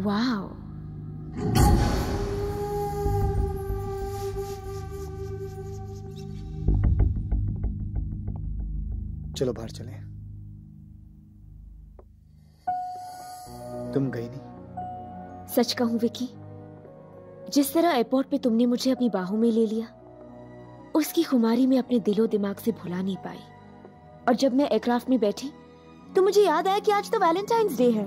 Wow. चलो बाहर चलें। तुम गई नहीं? सच कहूं विकी, जिस तरह एयरपोर्ट पे तुमने मुझे अपनी बाहों में ले लिया, उसकी खुमारी में अपने दिलो दिमाग से भुला नहीं पाई। और जब मैं एयरक्राफ्ट में बैठी तो मुझे याद आया कि आज तो वैलेंटाइंस डे है।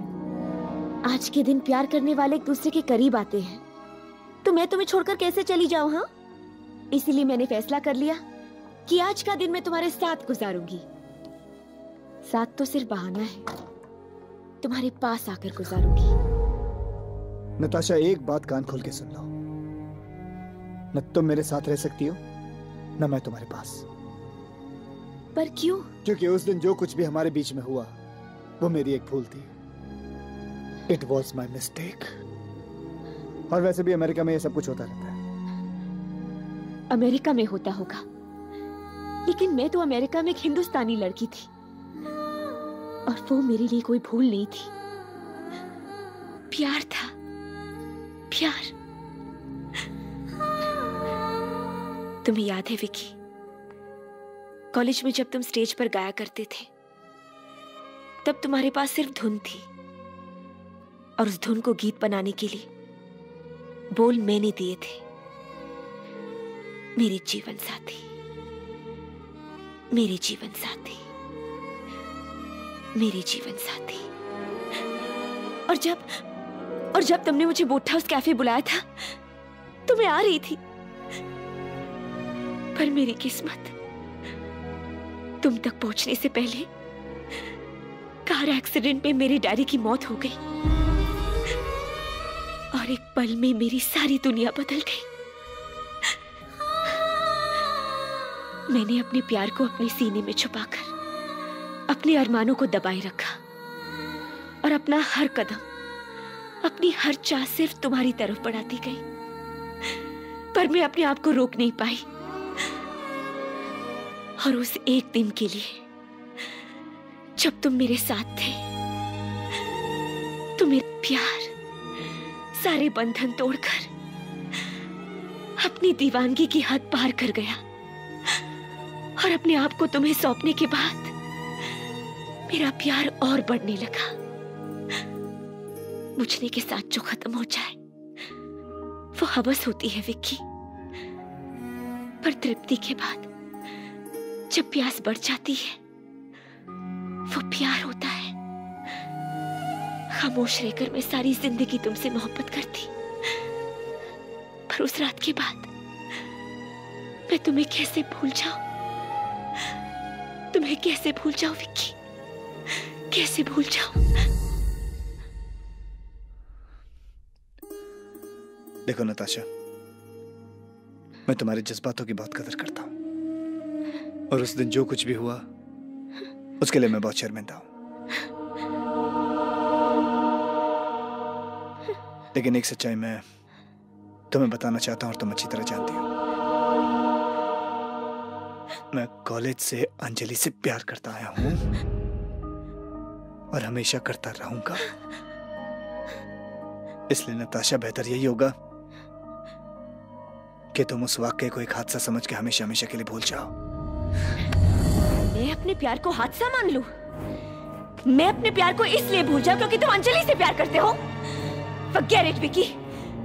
आज के दिन प्यार करने वाले एक दूसरे के करीब आते हैं, तो मैं तुम्हें छोड़कर कैसे चली जाऊं? हाँ, इसीलिए मैंने फैसला कर लिया कि आज का दिन मैं तुम्हारे साथ गुजारूंगी। साथ तो सिर्फ बहाना है, तुम्हारे पास आकर गुजारूंगी। नताशा, एक बात कान खोल के सुन लो। न तुम मेरे साथ रह सकती हो, न मैं तुम्हारे पास। पर क्यों? क्योंकि उस दिन जो कुछ भी हमारे बीच में हुआ वो मेरी एक भूल थी। It was my mistake। और वैसे भी अमेरिका में ये सब कुछ होता रहता है। अमेरिका में होता होगा, लेकिन मैं तो अमेरिका में एक हिंदुस्तानी लड़की थी, और वो मेरे लिए कोई भूल नहीं थी। प्यार था, प्यार। तुम्हें याद है विकी, कॉलेज में जब तुम स्टेज पर गाया करते थे, तब तुम्हारे पास सिर्फ धुन थी, और उस धुन को गीत बनाने के लिए बोल मैंने दिए थे। मेरे जीवन साथी, मेरे जीवन साथी, मेरे जीवन साथी। और जब तुमने मुझे बोट हाउस कैफे बुलाया था तो मैं आ रही थी, पर मेरी किस्मत तुम तक पहुंचने से पहले कार एक्सीडेंट में मेरे डैडी की मौत हो गई, और एक पल में मेरी सारी दुनिया बदल गई। मैंने अपने प्यार को अपने सीने में छुपाकर अपने अरमानों को दबाए रखा, और अपना हर कदम, अपनी हर चाह सिर्फ तुम्हारी तरफ बढ़ाती गई। पर मैं अपने आप को रोक नहीं पाई, और उस एक दिन के लिए जब तुम मेरे साथ थे, तो मेरा प्यार सारे बंधन तोड़कर अपनी दीवानगी की हद पार कर गया, और अपने आप को तुम्हें सौंपने के बाद मेरा प्यार और बढ़ने लगा। बुझने के साथ जो खत्म हो जाए वो हवस होती है विक्की, पर तृप्ति के बाद जब प्यास बढ़ जाती है वो प्यार होता है। खामोश रहकर मैं सारी जिंदगी तुमसे मोहब्बत करती, पर उस रात के बाद मैं तुम्हें कैसे भूल जाऊं? तुम्हें कैसे भूल जाऊं विक्की, कैसे भूल जाऊं? देखो नताशा, मैं तुम्हारे जज्बातों की बहुत कदर करता हूं, और उस दिन जो कुछ भी हुआ उसके लिए मैं बहुत शर्मिंदा हूं। लेकिन एक सच्चाई मैं तुम्हें बताना चाहता हूं, और तुम अच्छी तरह जानती हो। मैं कॉलेज से अंजलि से प्यार करता आया हूं, और हमेशा करता रहूंगा। इसलिए नताशा, बेहतर यही होगा कि तुम उस वाक्य को एक हादसा समझ के हमेशा हमेशा के लिए भूल जाओ। मैं अपने प्यार को हादसा मान लूं? मैं अपने प्यार को इसलिए भूल जाऊं क्योंकि तुम अंजलि से प्यार करते हो? Forget it, Vicky,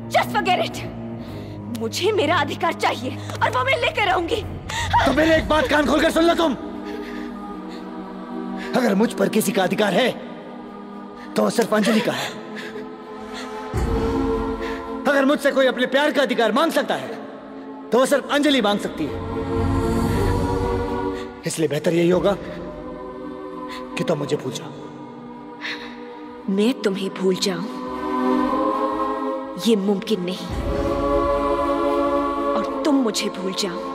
just forget it। मुझे मेरा अधिकार चाहिए, और वो मैं लेकर रहूंगी। तो मेरे एक बात कान खोलकर सुन लो तुम। अगर मुझ पर किसी का अधिकार है तो सिर्फ अंजलि का है। अगर मुझसे कोई अपने प्यार का अधिकार मांग सकता है तो वो सिर्फ अंजलि मांग सकती है। इसलिए बेहतर यही होगा कि तुम मुझे भूल जाओ। मैं तुम्हें भूल जाऊं ये मुमकिन नहीं, और तुम मुझे भूल जाओ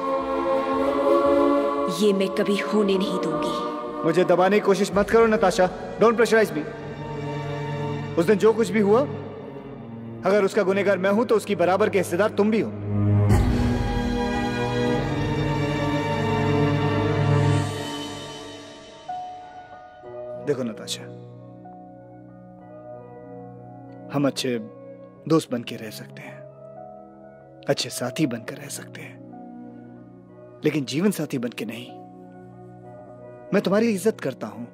ये मैं कभी होने नहीं दूंगी। मुझे दबाने की कोशिश मत करो नताशा, डोंट प्रेशराइज मी। उस दिन जो कुछ भी हुआ, अगर उसका गुनहगार मैं हूं तो उसकी बराबर के हिस्सेदार तुम भी हो। देखो नताशा, हम अच्छे दोस्त बन के रह सकते हैं, अच्छे साथी बनकर रह सकते हैं, लेकिन जीवन साथी बन के नहीं। मैं तुम्हारी इज्जत करता हूं,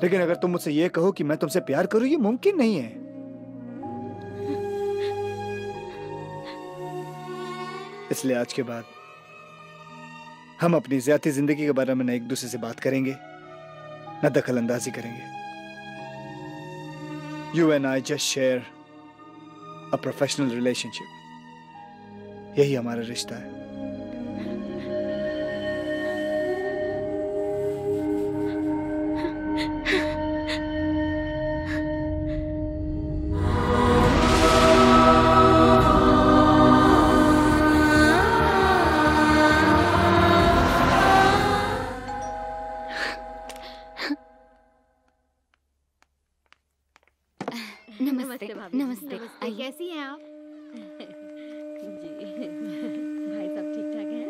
लेकिन अगर तुम मुझसे यह कहो कि मैं तुमसे प्यार करूं, ये मुमकिन नहीं है। इसलिए आज के बाद हम अपनी ज़ाती जिंदगी के बारे में न एक दूसरे से बात करेंगे, न दखल अंदाजी करेंगे। You and I just share a professional relationship. यही हमारा रिश्ता है। नमस्ते। कैसी हैं आप? जी, भाई सब ठीक ठाक हैं?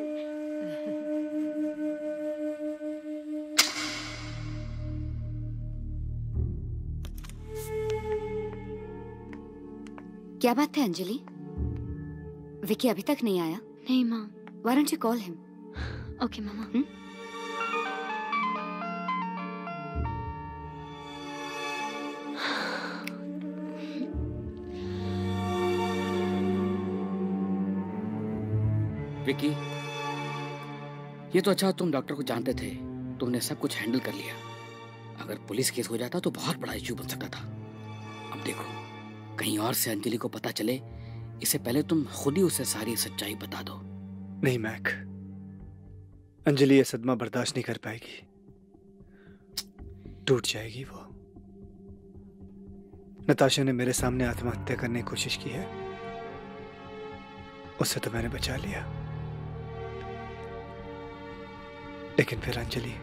क्या बात है अंजलि? विकी अभी तक नहीं आया? नहीं माँ। Why don't you call him? Okay मामा। विकी, ये तो अच्छा तुम डॉक्टर को जानते थे, तुमने सब कुछ हैंडल कर लिया। अगर पुलिस केस हो जाता तो बहुत बड़ा इश्यू बन सकता था। अब देखो, कहीं और से अंजलि को पता चले, इससे पहले तुम खुद ही उसे सारी सच्चाई बता दो। नहीं मैक, अंजलि ये सदमा बर्दाश्त नहीं कर पाएगी, टूट जाएगी वो। नताशा ने मेरे सामने आत्महत्या करने की कोशिश की है, उससे तो मैंने बचा लिया, लेकिन फिर अंजलि,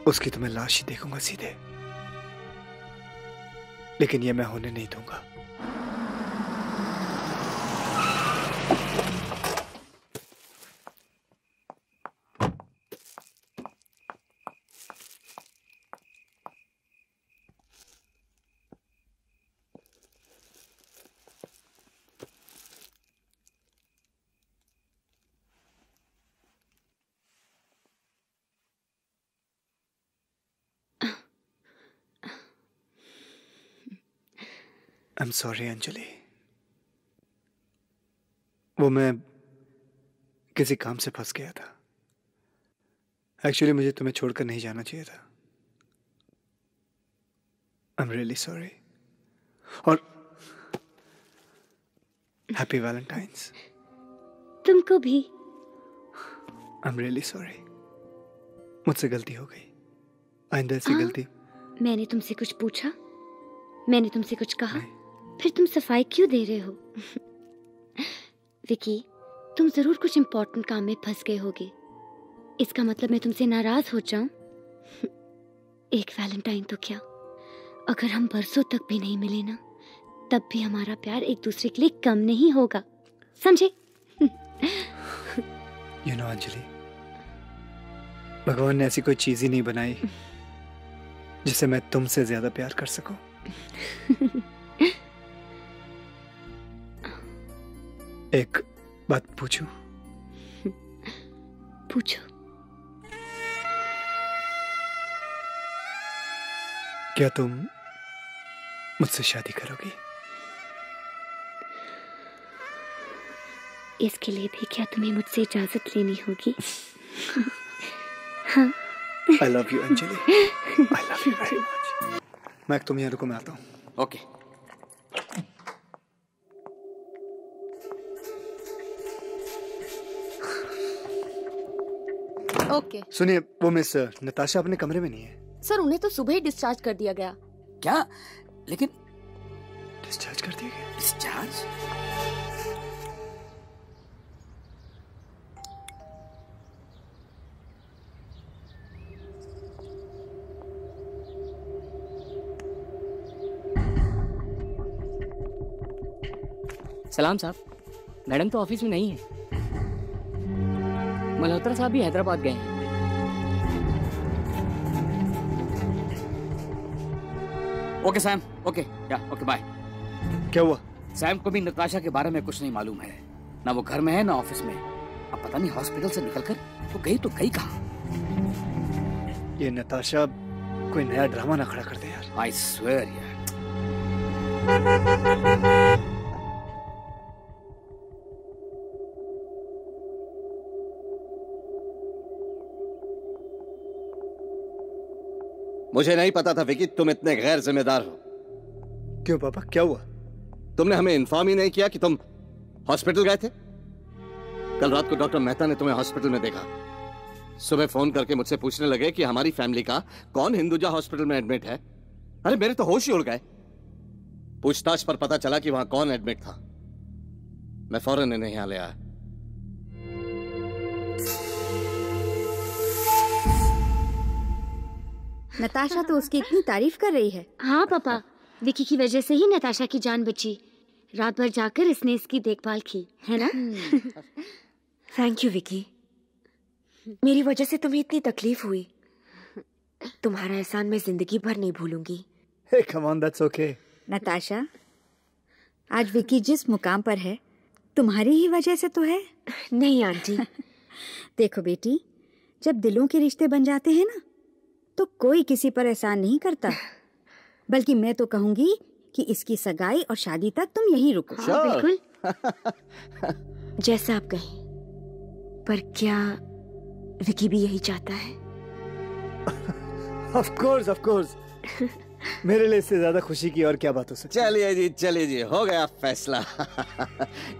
उसकी तो मैं लाश ही देखूंगा सीधे, लेकिन ये मैं होने नहीं दूंगा। I'm sorry अंजलि, वो मैं किसी काम से फंस गया था। एक्चुअली मुझे तुम्हें छोड़कर नहीं जाना चाहिए था। I'm really sorry। और हैप्पी वैलेंटाइंस। तुमको भी। I'm really sorry। मुझसे गलती हो गई, आइंदा ऐसी गलती। मैंने तुमसे कुछ पूछा? मैंने तुमसे कुछ कहा? फिर तुम सफाई क्यों दे रहे हो? विकी, तुम जरूर कुछ इम्पोर्टेंट काम में फंस गए होगे। इसका मतलब मैं तुमसे नाराज हो जाऊं? एक वैलेंटाइन तो क्या, अगर हम बरसों तक भी नहीं मिले ना, तब भी हमारा प्यार एक दूसरे के लिए कम नहीं होगा, समझे? You know अंजलि, भगवान ने ऐसी कोई चीज ही नहीं बनाई जिसे मैं तुमसे ज्यादा प्यार कर सकूं। एक बात पूछूं? पूछो। क्या तुम मुझसे शादी करोगी? इसके लिए भी क्या तुम्हें मुझसे इजाजत लेनी होगी? हाँ। I love you Anjali, I love you very much। मैं तुम यहाँ रुको, मैं आता हूँ। ओके। ओके। सुनिए, वो मिस नताशा अपने कमरे में नहीं है। सर, उन्हें तो सुबह ही डिस्चार्ज कर दिया गया। क्या? लेकिन डिस्चार्ज कर दिया गया? डिस्चार्ज? सलाम साहब, मैडम तो ऑफिस में नहीं है। मल्होत्रा साहब भी हैदराबाद गए हैं। ओके सैम, ओके या ओके बाय। क्या हुआ? सैम को भी नताशा के बारे में कुछ नहीं मालूम है, ना वो घर में है ना ऑफिस में। अब पता नहीं हॉस्पिटल से निकलकर वो गई कहाँ। ये नताशा कोई नया ड्रामा ना खड़ा कर दे यार। आई स्वेयर यार। मुझे नहीं पता था विकी तुम इतने गैर जिम्मेदार हो। क्यों पापा, क्या हुआ? तुमने हमें इन्फॉर्म ही नहीं किया कि तुम हॉस्पिटल गए थे। कल रात को डॉक्टर मेहता ने तुम्हें हॉस्पिटल में देखा। सुबह फोन करके मुझसे पूछने लगे कि हमारी फैमिली का कौन हिंदुजा हॉस्पिटल में एडमिट है। अरे मेरे तो होश ही उड़ गए। पूछताछ पर पता चला कि वहां कौन एडमिट था। मैं फौरन इन्हें यहां ले आया। नताशा तो उसकी इतनी तारीफ कर रही है। हाँ पापा, विकी की वजह से ही नताशा की जान बची। रात भर जाकर इसने इसकी देखभाल की, है ना? थैंक यू विकी, मेरी वजह से तुम्हें इतनी तकलीफ हुई। तुम्हारा एहसान मैं जिंदगी भर नहीं भूलूंगी। Hey, come on, that's okay. Natasha, आज विकी जिस मुकाम पर है तुम्हारी ही वजह से तो है। नहीं आंटी। देखो बेटी, जब दिलों के रिश्ते बन जाते हैं ना तो कोई किसी पर एहसान नहीं करता। बल्कि मैं तो कहूंगी कि इसकी सगाई और शादी तक तुम यहीं रुको। हाँ, बिल्कुल। जैसा आप कहें, पर क्या विकी भी यही चाहता है? Of course. मेरे लिए इससे ज्यादा खुशी की और क्या बात हो सकती है? चलिए जी, हो गया फैसला।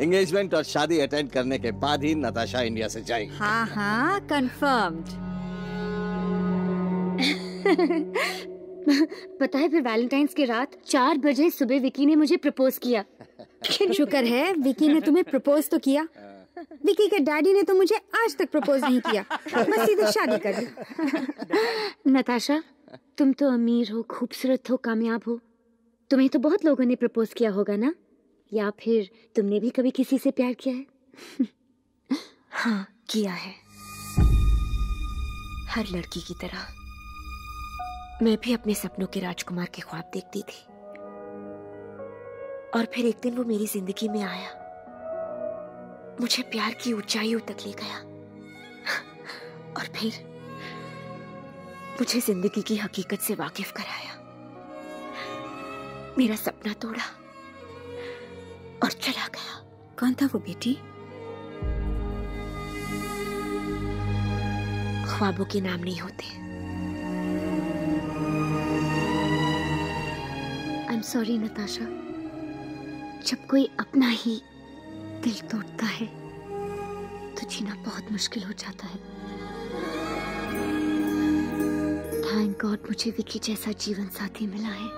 एंगेजमेंट और शादी अटेंड करने के बाद ही नताशा इंडिया से जाएगी। हाँ, कंफर्म्ड। पता है, फिर वैलेंटाइंस की रात 4 बजे सुबह विकी ने मुझे प्रपोज किया। शुक्र है विकी ने तुम्हें प्रपोज तो किया। विकी के डैडी ने तो मुझे आज तक प्रपोज नहीं किया, बस सीधे शादी कर दी। नताशा, तुम तो अमीर हो, खूबसूरत हो, कामयाब हो। तुम्हें तो बहुत लोगों ने प्रपोज किया होगा ना? या फिर तुमने भी कभी किसी से प्यार किया है? हाँ, किया है। हर लड़की की तरह मैं भी अपने सपनों के राजकुमार के ख्वाब देखती थी। और फिर एक दिन वो मेरी जिंदगी में आया, मुझे प्यार की ऊंचाइयों तक ले गया और फिर मुझे जिंदगी की हकीकत से वाकिफ कराया। मेरा सपना तोड़ा और चला गया। कौन था वो बेटी? ख्वाबों के नाम नहीं होते। I'm sorry नताशा, जब कोई अपना ही दिल तोड़ता है तो जीना बहुत मुश्किल हो जाता है। थैंक गॉड मुझे विकी जैसा जीवन साथी मिला है।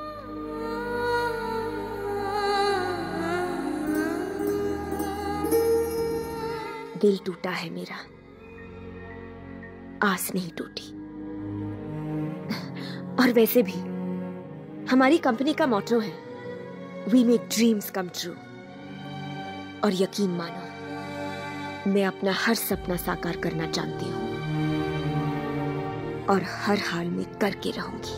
दिल टूटा है मेरा, आस नहीं टूटी। और वैसे भी हमारी कंपनी का मोटो है, we make dreams come true. और यकीन मानो, मैं अपना हर सपना साकार करना चाहती हूँ और हर हाल में करके रहूंगी।